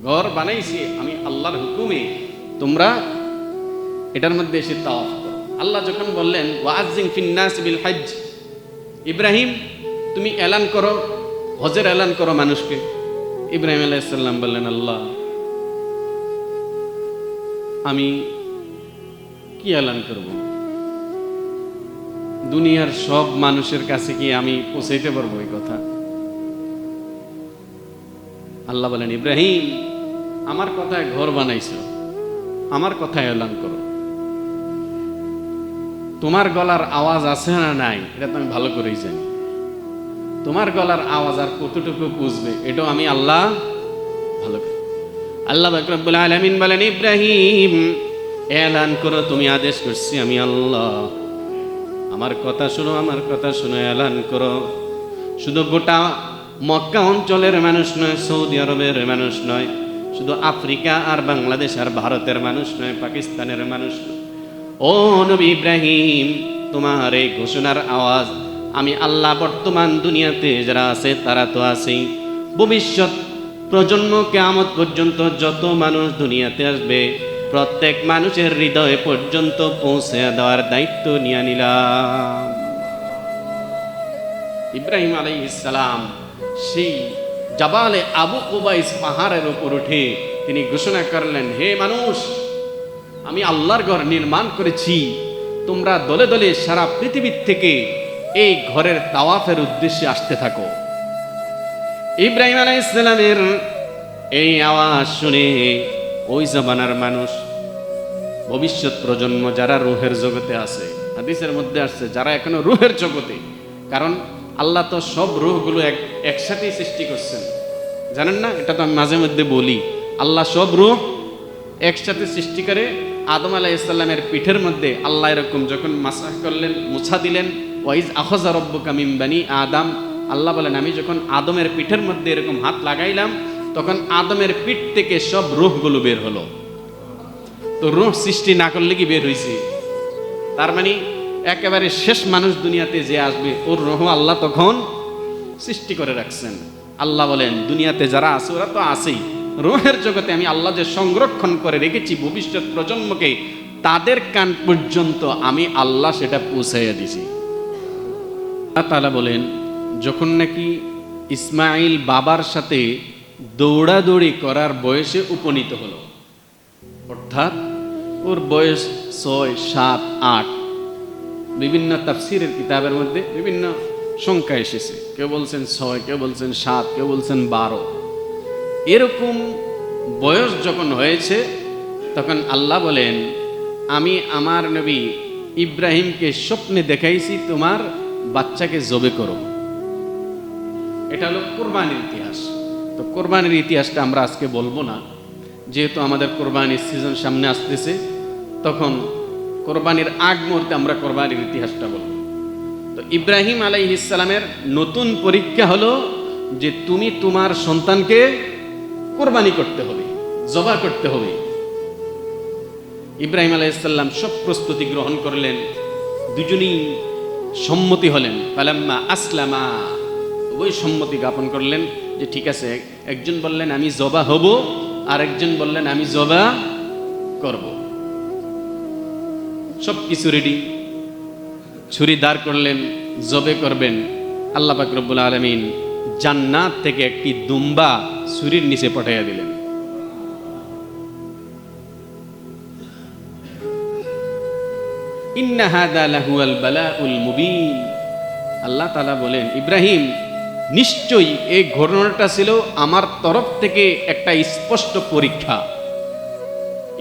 ঘর বানাইছি আমি আল্লাহর হুকুমে, তোমরা এটার মধ্যে এসে তাওয়াফ করো। আল্লাহ যখন বললেন ওয়াজ্জিন ফিন্নাস বিল হজ্জ, ইব্রাহিম তুমি এলান করো, হজের এলান করো মানুষকে। ইব্রাহিম আলাইহিস সালাম বললেন, আল্লাহ আমি কি এলান করব? দুনিয়ার সব মানুষের কাছে কি আমি পৌঁছাইতে পারবো এই কথা? আল্লাহ বলেন, ইব্রাহিম আমার কথায় ঘর বানাইছো, আমার কথায় এলান করো। তোমার গলার আওয়াজ আছে না নাই এটা তো আমি ভালো করেই জানি। তোমার গলার আওয়াজ আর কতটুকু বুঝবে এটাও আমি আল্লাহ ভালো করি। আল্লাহ রাব্বুল আলামিন বলেন, ইব্রাহিম এলান করো, তুমি আদেশ করছি আমি আল্লাহ। আমার কথা শোনো, আমার কথা শোনো, এলান করো। শুধু গোটা মক্কা অঞ্চলের মানুষ নয়, সৌদি আরবের মানুষ নয়, শুধু আফ্রিকা আর বাংলাদেশ আর ভারতের মানুষ নয়, পাকিস্তানের মানুষ নয়। ও নবী ইব্রাহিম, তোমার এই ঘোষণার আওয়াজ আমি আল্লাহ বর্তমান দুনিয়াতে যারা আছে তারা তো আছেই, ভবিষ্যৎ প্রজন্ম কিয়ামত পর্যন্ত যত মানুষ দুনিয়াতে আসবে প্রত্যেক মানুষের হৃদয় পর্যন্ত পৌঁছে দেওয়ার দায়িত্ব নিয়ে নিলাম। ইব্রাহিম আলাইহিস সালাম সেই জাবালে আবু কুবাইস পাহাড়ের উপর উঠে তিনি ঘোষণা করলেন, হে মানুষ, আমি আল্লাহর ঘর নির্মাণ করেছি, তোমরা দলে দলে সারা পৃথিবীর থেকে এই ঘরের তাওয়াফের উদ্দেশ্যে আসতে থাকো। ইব্রাহিম আলাইহিস সালামের এই আওয়াজ শুনে ওই জমানার মানুষ, ভবিষ্যৎ প্রজন্ম যারা রূহের জগতে আছে, হাদিসের মধ্যে আসছে যারা এখনো রূহের জগতে, কারণ আল্লাহ তো সব রূহগুলো একসাথেই সৃষ্টি করছেন, জানেন না? এটা তো আমি মাঝে মধ্যে বলি, আল্লাহ সব রূহ একসাথে সৃষ্টি করে। আদম আলাইহিস সালামের পিঠের মধ্যে আল্লাহ এরকম যখন মাসাহ করলেন, মুছা দিলেন, ওয়াইজ আখাযা রাব্বুকা মিন বানি আদম, আল্লাহ বলেন আমি যখন আদমের পিঠের মধ্যে এরকম হাত লাগাইলাম তখন আদমের পিঠ থেকে সব রূহগুলো বের হলো। তো রূহ সৃষ্টি না করলে কি বের হয়েছে? তার মানে একেবারে শেষ মানুষ দুনিয়াতে যে আসবে ওর রূহ আল্লাহ তখন সৃষ্টি করে রাখছেন। আল্লাহ বলেন দুনিয়াতে যারা আছে ওরা তো আছেই, রূহের জগতে আমি আল্লাহ যে সংরক্ষণ করে রেখেছি ভবিষ্যৎ প্রজন্মকে, তাদের কান পর্যন্ত আমি আল্লাহ সেটা পৌঁছাইয়া দিছি। আল্লাহ তাআলা বলেন, যখন নাকি ইসমাইল বাবার সাথে দৌড়াদৌড়ি করার বয়সে উপনীত হলো, অর্থাৎ ওর বয়স 6, 7, 8, বিভিন্ন তাফসীরের কিতাবের মধ্যে বিভিন্ন সংখ্যা এসেছে, কেউ বলছেন 6, কেউ বলছেন 7, কেউ বলছেন 12। এরকম বয়স যখন হয়েছে তখন আল্লাহ বলেন, আমি আমার নবী ইব্রাহিমকে স্বপ্নে দেখাইছি তোমার বাচ্চাকে জবে করো। এটা হলো কোরবানির ইতিহাস। তো কোরবানির ইতিহাসটা আমরা আজকে বলবো না, যেহেতু আমাদের কোরবানির সিজন সামনে আসতেছে, তখন কোরবানির আগ মুহূর্তে আমরা কোরবানির ইতিহাসটা বলব। তো ইব্রাহিম আলাইহিস সালামের নতুন পরীক্ষা হলো যে তুমি তোমার সন্তানকে কোরবানি করতে হবে, জবা করতে হবে। ইব্রাহিম আলাইহিস সালাম সব প্রস্তুতি গ্রহণ করলেন, দুজনেই সম্মতি হলেন। ফালাম্মা আসলামা, ওই সম্মতি জ্ঞাপন করলেন যে ঠিক আছে। একজন বললেন আমি জবা হব, আর একজন বললেন আমি জবা করব। সব কিছু রেডি, ছুরি দাঁড় করলেন, জবে করবেন। আল্লাহ পাক রব্বুল আলামিন জান্নাত থেকে একটি দুম্বা ছুরির নিচে পাঠাইয়া দিলেন। ইন্না হাযা লাহুয়াল বালাউল মুবিন। আল্লাহ তাআলা বলেন, ইব্রাহিম নিশ্চয়ই এই ঘটনাটা ছিল আমার তরফ থেকে একটা স্পষ্ট পরীক্ষা।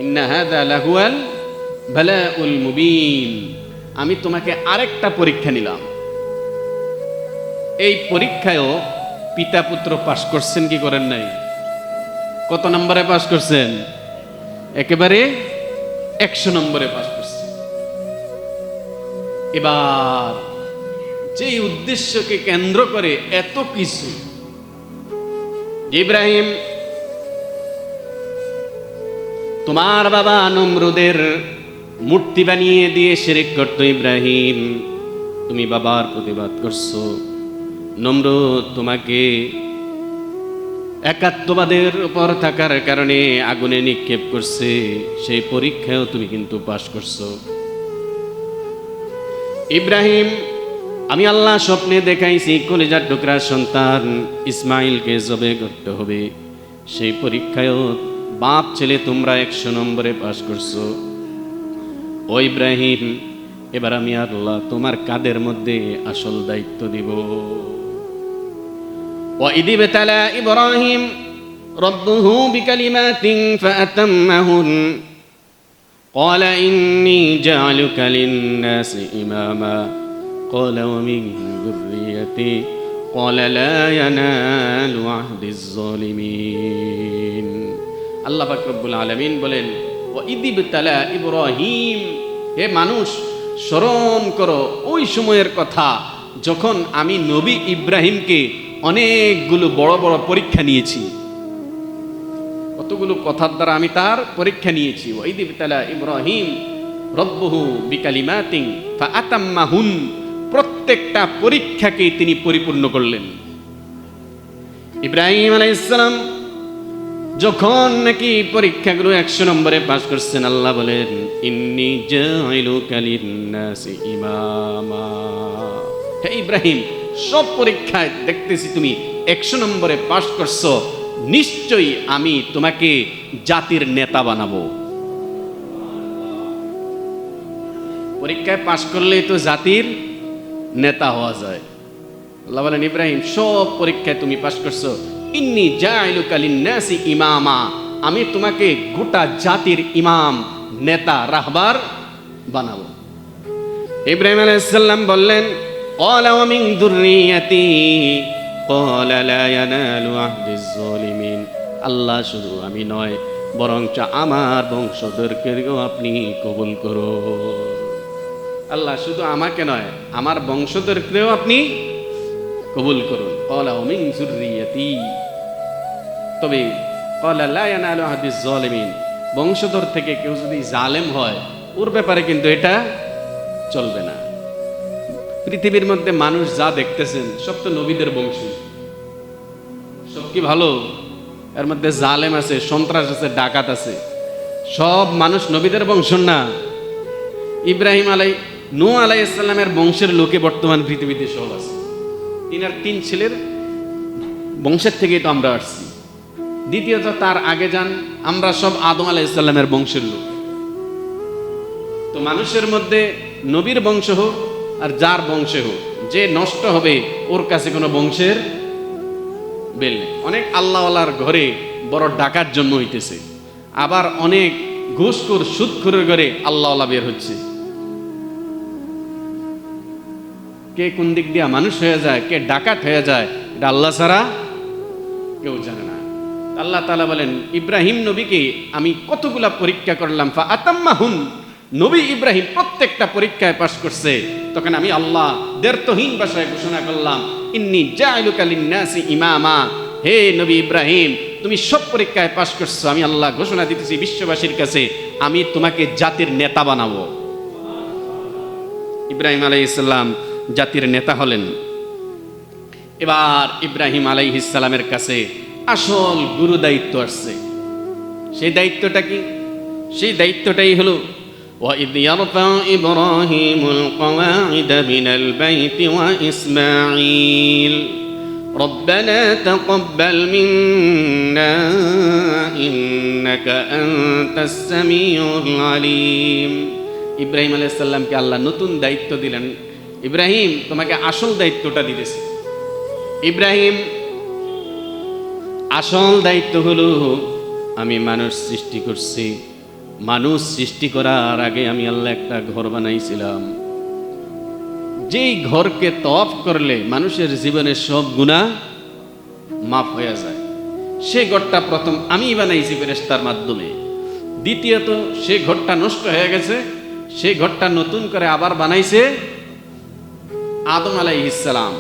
ইন্না হাযা লাহুয়াল বালাউল মুবিন, আমি তোমাকে আরেকটা পরীক্ষা নিলাম। এই পরীক্ষায়ও পিতা পুত্র পাশ করছেন কি করেন নাই? কত নম্বরে পাশ করছেন? একেবারে 100 নম্বরে পাশ করছেন। এবার যে উদ্দেশ্যকে কেন্দ্র করে এত কিছু, ইব্রাহিম তোমার বাবা নমরুদের মূর্তি বানিয়ে দিয়ে শিরক করত, ইব্রাহিম তুমি বাবার প্রতিবাদ করছো, নমরুদ তোমাকে একাত্মবাদের উপর থাকার কারণে আগুনে নিক্ষেপ করছে, সেই পরীক্ষায়ও তুমি কিন্তু পাশ করছো। ইব্রাহিম, আমি আল্লাহ স্বপ্নে দেখাইছি কলিজার টুকরার সন্তান ইসমাইলকে জবে করতে হবে, সেই পরীক্ষায়ও বাপ ছেলে তোমরা 100 নম্বরে পাশ করছো। ও ইব্রাহিম, এবার আমি আল্লাহ তোমার কাঁধের মধ্যে আসল দায়িত্ব দিব। وَإِذِ ابْتَلَى إِبْرَاهِيمَ رَبُّهُ بِكَلِمَاتٍ فَأَتَمَّهُنَّ قَالَ إِنِّي جَاعِلُكَ لِلنَّاسِ إِمَامًا قَالَ وَمِنْ ذُرِّيَّتِي قَالَ لَا يَنَالُ عَهْدِي الظَّالِمِينَ। আল্লাহ পাক রব্বুল আলামিন বলেন, وَإِذِ ابْتَلَى إِبْرَاهِيمَ, হে মানুষ স্মরণ করো ওই সময়ের কথা যখন আমি নবী ইব্রাহিমকে অনেকগুলো বড় বড় পরীক্ষা নিয়েছি। কতগুলো কথার দ্বারা আমি তার পরীক্ষা নিয়েছি। ওয়াইদ ইবতালা ইব্রাহিম রব্বুহু বিকালিমাতিন ফাআতাম্মাহুন, প্রত্যেকটা পরীক্ষাকে তিনি পরিপূর্ণ করলেন। ইব্রাহিম আলাইহিস সালাম যখন নাকি পরীক্ষাগুলো 100 নম্বরে পাশ করছেন, আল্লাহ বলেন ইন্নী জাইলুকা লিন্নাসি ইমামা। হে ইব্রাহিম, সব পরীক্ষায় দেখতেছি তুমি 100 নম্বরে পাশ করছো, নিশ্চয়ই আমি তোমাকে জাতির নেতা বানাবো। পরীক্ষায় পাশ করলেই তো জাতির নেতা হওয়া যায়। আল্লাহ বলেন ইব্রাহিম, সব পরীক্ষায় তুমি পাশ করছো, ইন্নী জাইলুকা লিন্নাসি ইমামা, আমি তোমাকে গোটা জাতির ইমাম, নেতা, রাহবার বানাবো। ইব্রাহিম আলাইহিস সালাম বললেন قال ومن ذريتي قال لا ينال عهد الظالمين। আল্লাহ শুধু আমি নয় বরঞ্চ আমার বংশধরকেও আপনি কবুল করুন। আল্লাহ শুধু আমাকে নয় আমার বংশধরকেও আপনি কবুল করুন। قال ومن ذريتي, তবে قال لا ينال عهد الظالمين, বংশধর থেকে কেউ যদি জালেম হয় ওর ব্যাপারে কিন্তু এটা চলবে না। পৃথিবীর মধ্যে মানুষ যা দেখতেছেন সব তো নবীদের বংশ, সব কি ভালো? এর মধ্যে জালেম আছে, সন্ত্রাস আছে, ডাকাত আছে, সব মানুষ নবীদের বংশ না। ইব্রাহিম নূহ আলাইহিস সালামের বংশের লোকে বর্তমান পৃথিবীতে সব আছে। তিনার 3 ছেলের বংশের থেকেই তো আমরা আসছি। দ্বিতীয়ত তার আগে যান, আমরা সব আদম আলাইহিস সালামের বংশের লোক। তো মানুষের মধ্যে নবীর বংশ হোক আর যার বংশে হোক, যে নষ্ট হবে ওর কাছে কোনো বংশের বেল নেই। অনেক আল্লাহওয়ালার ঘরে বড় ডাকাত জন্ম হইতেছে, আবার অনেক ঘুষখোর সুদখোরের ঘরে আল্লাহওয়ালা বের হচ্ছে। কে কোন দিক দিয়া মানুষ হয়ে যায়, কে ডাকাত হয়ে যায়, এটা আল্লাহ ছাড়া কেউ জানে না। আল্লাহ তাআলা বলেন ইব্রাহিম নবীকে আমি কতগুলা পরীক্ষা করলাম, ফাআতাম্মাহুন, নবী ইব্রাহিম প্রত্যেকটা পরীক্ষায় পাশ করছে। তখন আমি আল্লাহ দ্ব্যর্থহীন ভাষায় ঘোষণা করলাম ইন্নী জাইলুকা লিন্নাসি ইমামা, হে নবী ইব্রাহিম তুমি সব পরীক্ষায় পাশ করছো, আমি আল্লাহ ঘোষণা দিতেছি বিশ্ববাসীর কাছে আমি তোমাকে জাতির নেতা বানাবো। ইব্রাহিম আলাইহিস সালাম জাতির নেতা হলেন। এবার ইব্রাহিম আলাইহিস সালামের কাছে আসল গুরু দায়িত্ব আসছে। সেই দায়িত্বটা কি? সেই দায়িত্বটাই হলো وَإِذْ يَرْفَعُ إِبْرَاهِيمُ الْقَوَاعِدَ مِنَ الْبَيْتِ وَإِسْمَاعِيلُ رَبَّنَا تَقَبَّلْ مِنَّا إِنَّكَ أَنْتَ السَّمِيعُ الْعَلِيمُ। ইব্রাহিম আলাইহিস সালামকে আল্লাহ নতুন দায়িত্ব দিলেন, ইব্রাহিম তোমাকে আসল দায়িত্বটা দিতেছি। ইব্রাহিম আসল দায়িত্ব হলো আমি মানুষ সৃষ্টি করছি, মানুষ সৃষ্টি করার আগে আমি আল্লাহ একটা ঘর বানাইছিলাম, যেই ঘরকে তওয়াফ করলে মানুষের জীবনের সব গুনাহ মাফ হয়ে যায়। সেই ঘরটা প্রথম আমি বানাইছি ফেরেশতার মাধ্যমে। দ্বিতীয়ত সেই ঘরটা নষ্ট হয়ে গেছে, সেই ঘরটা নতুন করে আবার বানাইছে আদম আলাইহিস সালাম।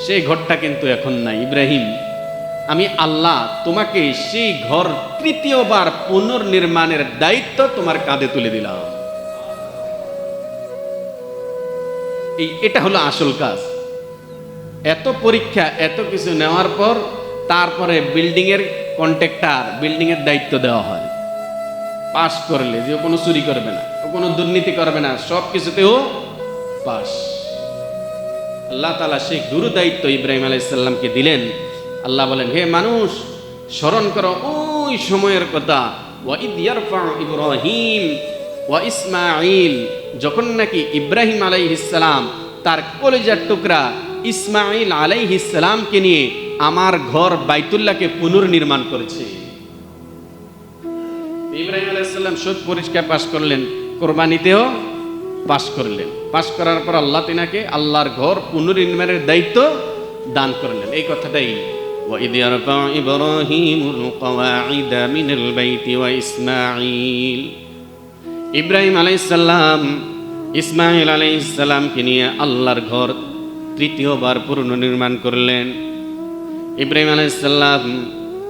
সেই ঘরটা কিন্তু এখন নাই। ইব্রাহিম আমি আল্লাহ তোমাকে সেই ঘর তৃতীয়বার পুনর্নির্মাণের দায়িত্ব তোমার কাঁধে তুলে দিলাম। এটা হলো আসল কাজ। এত পরীক্ষা এত কিছু নেওয়ার পর তারপরে বিল্ডিং এর কন্ট্রাক্টর, বিল্ডিং এর দায়িত্ব দেওয়া হয়। পাস করলে যে ও কোনো চুরি করবে না, ও কোনো দুর্নীতি করবে না, সব কিছুতেও পাস। আল্লাহ তাআলা সেই গুরু দায়িত্ব ইব্রাহিম আলাইহিস সালামকে দিলেন। আল্লাহ বলেন, হে মানুষ, স্মরণ করো ওই সময়ের কথা, ওয়া ইদ ইয়ারফাউ ইব্রাহিম ওয়া ইসমাঈল, যখন নাকি ইব্রাহিম আলাইহিস সালাম তার কলিজার টুকরা ইসমাঈল আলাইহিস সালামকে নিয়ে আমার ঘর বাইতুল্লাহকে পুনর্নির্মাণ করেছে। ইব্রাহিম আলাইহিস সালাম সব পরীক্ষা পাস করলেন, কোরবানিতেও পাস করলেন। পাস করার পর আল্লাহ তিনাকে আল্লাহর ঘর পুনর্নির্মাণের দায়িত্ব দান করলেন। এই কথাটাই وَإِذْ يَرْفَعُ إِبْرَاهِيمُ الْقَوَاعِدَ مِنَ الْبَيْتِ وَإِسْمَاعِيلُ, ইব্রাহিম আলাইহিস সালাম ইসমাঈল আলাইহিস সালামকে নিয়ে আল্লাহর ঘর তৃতীয়বার পুনর্নির্মাণ করলেন। ইব্রাহিম আলাইহিস সালাম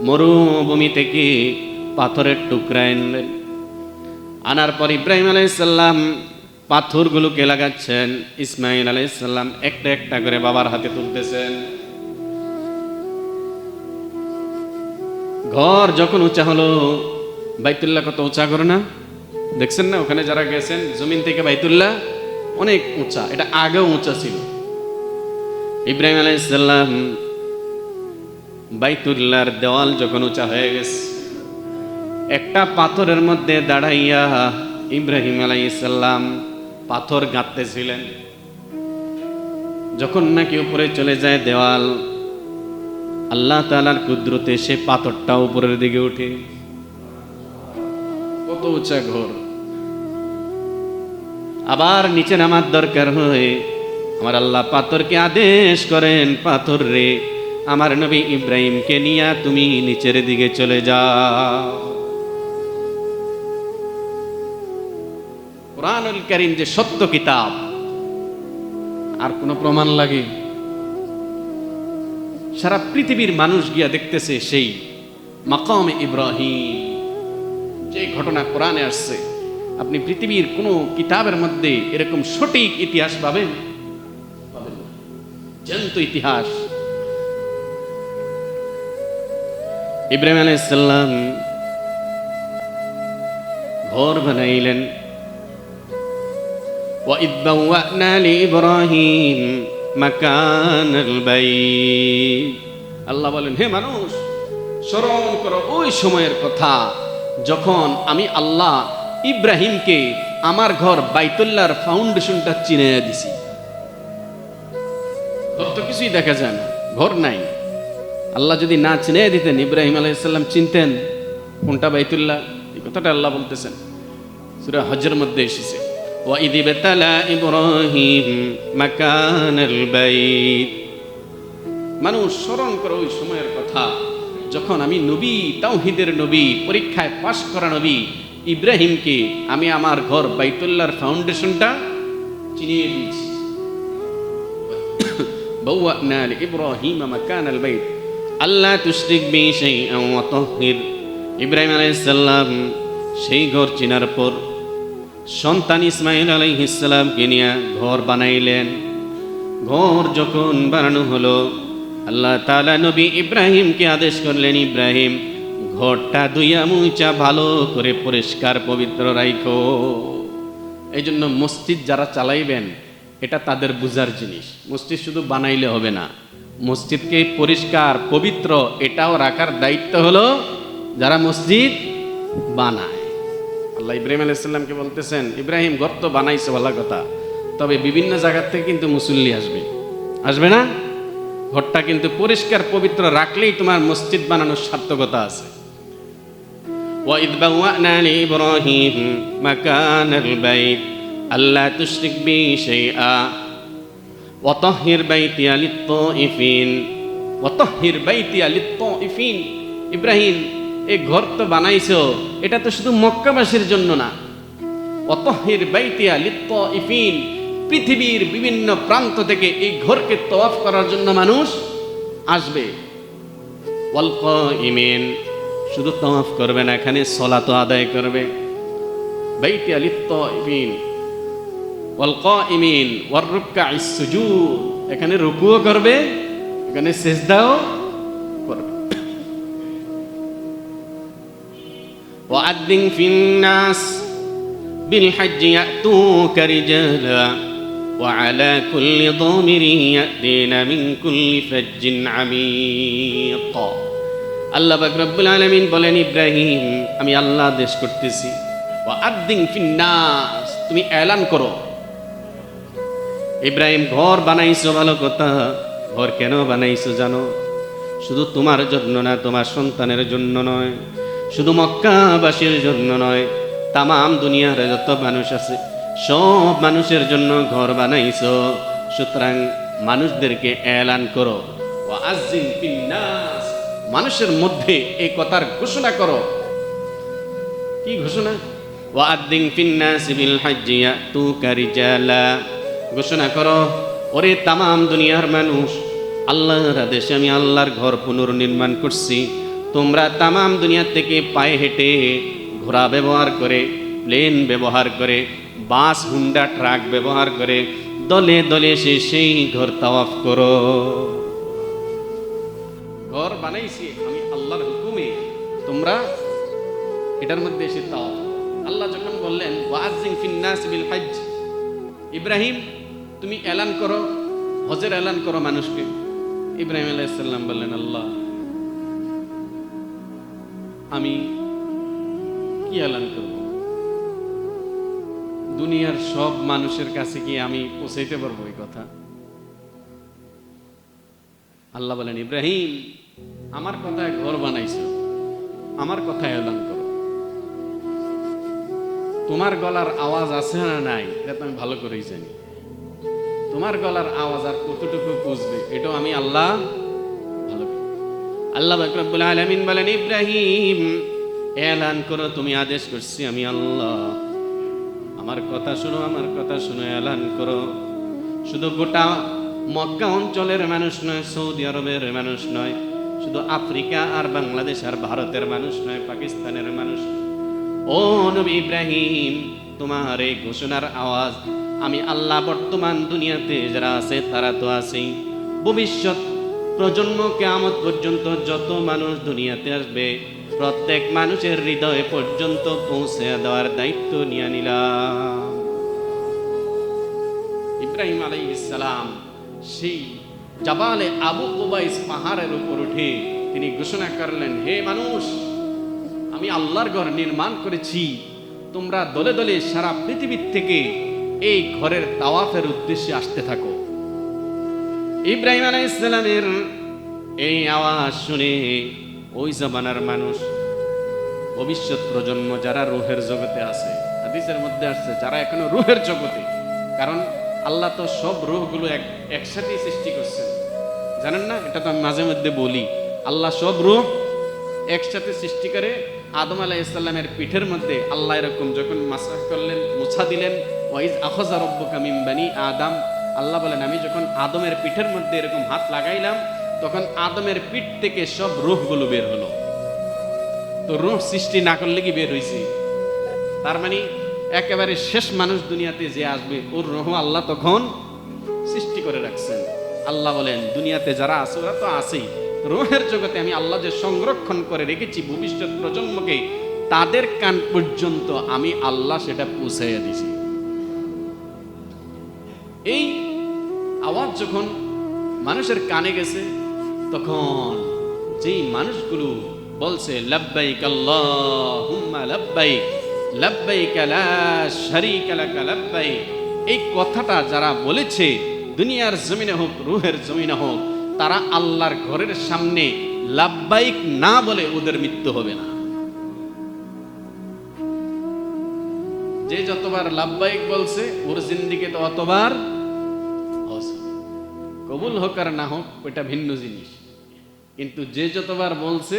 মরুভূমি থেকে পাথরের টুকরা আনলেন। আনার পর ইব্রাহিম আলাইহিস সালাম পাথরগুলোকে লাগাচ্ছেন, ইসমাঈল আলাইহিস সালাম একটা একটা করে বাবার হাতে তুলতেছেন। ঘর যখন উঁচা হলো, বাইতুল্লাহ কত উঁচা করে না, দেখছেন না? ওখানে যারা গেছেন, জমিন থেকে বাইতুল্লাহ অনেক উঁচা, এটা আগেও উঁচা ছিল। ইব্রাহিম আলাইহিস সালাম বাইতুল্লাহর দেওয়াল যখন উঁচা হয়ে গেছে, একটা পাথরের মধ্যে দাঁড়াইয়া ইব্রাহিম আলাইহিস সালাম পাথর গাঁথতেছিলেন। যখন নাকি উপরে চলে যায় দেওয়াল, আল্লাহ তাআলার কুদরতে সে পাথরটা উপরের দিকে উঠে। কত উঁচা ঘর। আবার নিচে নামার দরকার হয়, আমার আল্লাহ পাথরকে আদেশ করেন, পাথর রে, আমার নবী ইব্রাহিমকে নিয়ে তুমি নিচের দিকে চলে যাও। কুরআনুল কারীম যে সত্য কিতাব, আর কোন প্রমাণ লাগে? সারা পৃথিবীর মানুষ গিয়া দেখতেছে সেই মাকামে ইব্রাহিম, যে ঘটনা কোরআনে আসছে। আপনি পৃথিবীর কোন কিতাবের মধ্যে এরকম সঠিক ইতিহাস পাবেন? পাবেন না। জ্যান্ত ইতিহাস। ইব্রাহিম আলাইহিস সালাম ঘর বানাইলেন। وَإِذْ بَوَّأْنَا لِإِبْرَاهِيمَ مَكَانَ الْبَيْتِ, আল্লাহ বলেন, হে মানুষ, স্মরণ করো ওই সময়ের কথা যখন আমি আল্লাহ ইব্রাহিমকে আমার ঘর বাইতুল্লাহর ফাউন্ডেশনটা চিনে দিছি। ঘর তো কিছুই দেখা যায় না, ঘর নাই। আল্লাহ যদি না চিনে দিতেন, ইব্রাহিম আলাইহিস সালাম চিনতেন কোনটা বাইতুল্লাহ? এই কথাটা আল্লাহ বলতেছেন, সূরা হজের মধ্যে এসেছে, وَإِذِ ابْتَلَى إِبْرَاهِيمَ مَكَانَ الْبَيْتِ। মানুষ স্মরণ করো ওই সময়ের কথা যখন আমি নবী, তাওহীদের নবী, পরীক্ষায় পাশ করা নবী ইব্রাহিমকে আমি আমার ঘর বাইতুল্লাহর ফাউন্ডেশনটা চিনিয়ে দিয়েছি। بَوَّأْنَا لِإِبْرَاهِيمَ مَكَانَ الْبَيْتِ أَلَّا تُشْرِكْ بِي شَيْئًا وَطَهِّرْ। ইব্রাহিম আলাইহিস সালাম সেই ঘর চিনার পর সন্তান ইসমাঈল আলাইহিস সালামকে নিয়ে ঘর বানাইলেন। ঘর যখন বানানো হলো, আল্লাহ তাআলা নবী ইব্রাহিমকে আদেশ করলেন, ইব্রাহিম, ঘরটা ধুইয়া মুইচা ভালো করে পরিষ্কার পবিত্র রাখো। এই জন্য মসজিদ যারা চালাইবেন, এটা তাদের বুঝার জিনিস। মসজিদ শুধু বানাইলে হবে না, মসজিদকে পরিষ্কার পবিত্র এটাও রাখার দায়িত্ব হলো যারা মসজিদ বানায়। আল্লাহ ইব্রাহিম আলাইহিস সালামকে বলতেছেন, ইব্রাহিম, ঘর তো বানাইছে ভালো কথা, তবে বিভিন্ন জায়গা থেকে কিন্তু মুসল্লি আসবে, আসবে না? ঘরটা কিন্তু পরিষ্কার পবিত্র রাখলেই তোমার মসজিদ বানানোর সার্থকতা আছে। وَإِذْ بَوَّأْنَا لِإِبْرَاهِيمَ مَكَانَ الْبَيْتِ أَلَّا تُشْرِكْ بِي شَيْئًا وَطَهِّرْ بَيْتِيَ لِلطَّائِفِينَ وَطَهِّرْ بَيْتِيَ لِلطَّائِفِينَ। ইব্রাহিম, এই ঘর তো বানাইছো, এটা তো শুধু মক্কাবাসীর জন্য না। ওয়াতাহহির বাইতিয়া লিত্তাইফিন, পৃথিবীর বিভিন্ন প্রান্ত থেকে এই ঘরকে তওয়াফ করার জন্য মানুষ আসবে। ওয়াল কাইমিন, শুধু তওয়াফ করবে না, এখানে সালাতও আদায় করবে। বাইতিয়া লিত্তাইফিন ওয়াল কাইমিন ওয়ার রুকআইস সুজুদ, এখানে রুকুও করবে, এখানে সিজদাও করবে। وأذن في الناس بالحج يأتوك رجالا وعلى كل ضامر يأتين من كل فج عميق আল্লাহ পাক রব্বুল আলামিন বলেন, ইব্রাহিম আমি আল্লাহ আদেশ করতেছি, ওয়াআদ্দিন ফিন্নাস, তুমি এলান করো। ইব্রাহিম ঘর বানাইছো ভালো কথা, ঘর কেন বানাইছো জানো? শুধু তোমার জন্য না, তোমার সন্তানের জন্য নয়, শুধু মক্কাবাসীর জন্য নয়, তামাম দুনিয়ার যত মানুষ আছে সব মানুষের জন্য ঘর বানাইছো। সুতরাং মানুষদেরকে এলান করো, ওয়াআযিন ফিন্নাস, মানুষের মধ্যে এই কথার ঘোষণা করো। কি ঘোষণা? ওয়াআযিন ফিন্নাস বিল হজ্জি ইয়াতুকা রিজালা, ঘোষণা করো, ওরে তামাম দুনিয়ার মানুষ, আল্লাহর আদেশে আমি আল্লাহর ঘর পুনর্নির্মাণ করছি। তোমরা তামাম দুনিয়া থেকে পায়ে হেঁটে, ঘোড়া ব্যবহার করে, প্লেন ব্যবহার করে, বাস, হুন্ডা, ট্রাক ব্যবহার করে দলে দলে সেই ঘর তাওয়াফ করো। ঘর বানাইছি আমি আল্লাহর হুকুমে, তোমরা এটার মধ্যে এসে তাওয়াফ। আল্লাহ যখন বললেন ওয়াআযিন ফিন্নাস বিল হজ্জ, ইব্রাহিম তুমি এলান করো, হজের এলান করো মানুষকে। ইব্রাহিম আলাইহিস সালাম বললেন, আল্লাহ আমি কি এলান করব? দুনিয়ার সব মানুষের কাছে কি আমি পৌঁছাইতে পারবো এই কথা? আল্লাহ বলেন, ইব্রাহিম আমার কথায় ঘর বানাইছো, আমার কথায় এলান করো। তোমার গলার আওয়াজ আছে না নাই এটা তো আমি ভালো করেই জানি। তোমার গলার আওয়াজ আর কতটুকু বুঝবে এটাও আমি আল্লাহ ভালো করি। আল্লাহ পাক রব্বুল আলামিন বলেন, ইব্রাহিম এলান করো, তুমি আদেশ করছি আমি আল্লাহ, আমার কথা শুনো, আমার কথা শুনো, এলান করো। শুধু গোটা মক্কা অঞ্চলের মানুষ নয়, সৌদি আরবের মানুষ নয়, শুধু আফ্রিকা আর বাংলাদেশ আর ভারতের মানুষ নয়, পাকিস্তানের মানুষ। ও নবী ইব্রাহিম, তোমার এই ঘোষণার আওয়াজ আমি আল্লাহ বর্তমান দুনিয়াতে যারা আছে তারা তো আছেই, ভবিষ্যৎ প্রজন্ম কিয়ামত পর্যন্ত যত মানুষ দুনিয়াতে আসবে প্রত্যেক মানুষের হৃদয় পর্যন্ত পৌঁছে দেওয়ার দায়িত্ব নিয়ে নিলাম। ইব্রাহিম আলাইহিস সালাম সেই জাবালে আবু কুবাইস পাহাড়ের উপর উঠে তিনি ঘোষণা করলেন, হে মানুষ, আমি আল্লাহর ঘর নির্মাণ করেছি, তোমরা দলে দলে সারা পৃথিবীর থেকে এই ঘরের তাওয়াফের উদ্দেশ্যে আসতে থাকো। ইব্রাহিম আলাইহিস সালামের এই আওয়াজ শুনে ওই জামানার মানুষ, ভবিষ্যৎ প্রজন্ম যারা রূহের জগতে আছে, হাদিসের মধ্যে আসছে যারা এখনো রূহের জগতে, কারণ আল্লাহ তো সব রূহগুলো একসাথে সৃষ্টি করছেন, জানেন না? এটা তো আমি মাঝে মধ্যে বলি, আল্লাহ সব রূহ একসাথে সৃষ্টি করে। আদম আলাইহিস সালামের পিঠের মধ্যে আল্লাহ এরকম যখন মাসাহ করলেন, মুছা দিলেন, ওয়াইজ আখাযা রাব্বুকা মিন বানি আদম, আল্লাহ বলেন আমি যখন আদমের পিঠের মধ্যে এরকম হাত লাগাইলাম তখন আদমের পিঠ থেকে সব রূহগুলো বের হলো। তো রূহ সৃষ্টি না করলে কি বের হইছে? তার মানে একেবারে শেষ মানুষ দুনিয়াতে যে আসবে ওর রূহ আল্লাহ তখন সৃষ্টি করে রাখছেন। আল্লাহ বলেন দুনিয়াতে যারা আছে ওরা তো আছেই, রূহের জগতে আমি আল্লাহ যে সংরক্ষণ করে রেখেছি ভবিষ্যৎ প্রজন্মকে, তাদের কান পর্যন্ত আমি আল্লাহ সেটা পৌঁছাইয়া দিছি। এই আওয়াজ যখন মানুষের কানে গেছে তখন যেই মানুষগুলো বলছে লাব্বাইক আল্লাহুম্মা লাব্বাইক লাব্বাইক লা শারীকা লাকা লাব্বাইক, এই কথাটা যারা বলেছে দুনিয়ার জমিনে হোক রূহের জমিনে হোক, তারা আল্লাহর ঘরের সামনে লাব্বাইক না বলে ওদের মৃত্যু হবে না। যে যতবার লাব্বাইক বলছে ওর জিন্দিগি তো অতবার হজ, কবুল হোক আর না হোক ওইটা ভিন্ন জিনিস, কিন্তু যে যতবার বলছে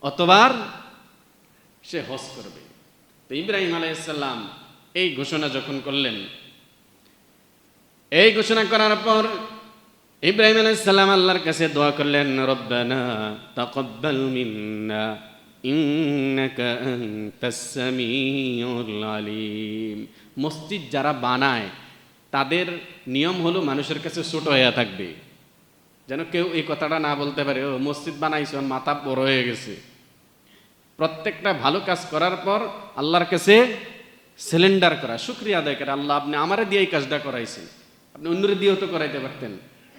অতবার সে হজ করবে। তো ইব্রাহিম আলাইহিস সালাম এই ঘোষণা যখন করলেন, এই ঘোষণা করার পর ইব্রাহিম আলাইহিস সালাম আল্লাহর কাছে দোয়া করলেন, রব্বানা তাকাব্বাল মিন্না ইন্নাকা আনতাস সামিউল আলিম। মসজিদ যারা বানায় তাদের নিয়ম হলো মানুষের কাছে ছোট হয়ে থাকবে, যেন কেউ এই কথাটা না বলতে পারে ও মসজিদ বানাইছে মাথা বড় হয়ে গেছে। প্রত্যেকটা ভালো কাজ করার পর আল্লাহর কাছে সিলিন্ডার করা, শুকরিয়া আদায় করা। আল্লাহ আপনি আমারে দিয়ে এই কাজটা করাইছেন, আপনি অন্যরে দিয়েও তো করাইতে পারতেন।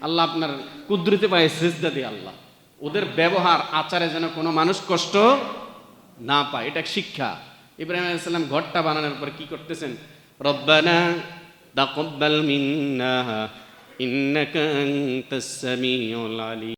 আল্লাহ আপনার কুদরতে পায় সেজদা দিয়ে আল্লাহ ওদের ব্যবহার আচারে যেন কোনো মানুষ কষ্ট না পায়, এটা শিক্ষা। ইব্রাহিম আলাইহিস সালাম ঘরটা বানানোর পর কি করতেছেন? রব্বানা তাকাব্বাল মিন্না ইন্নাকা আনতাস সামিউল আলিম।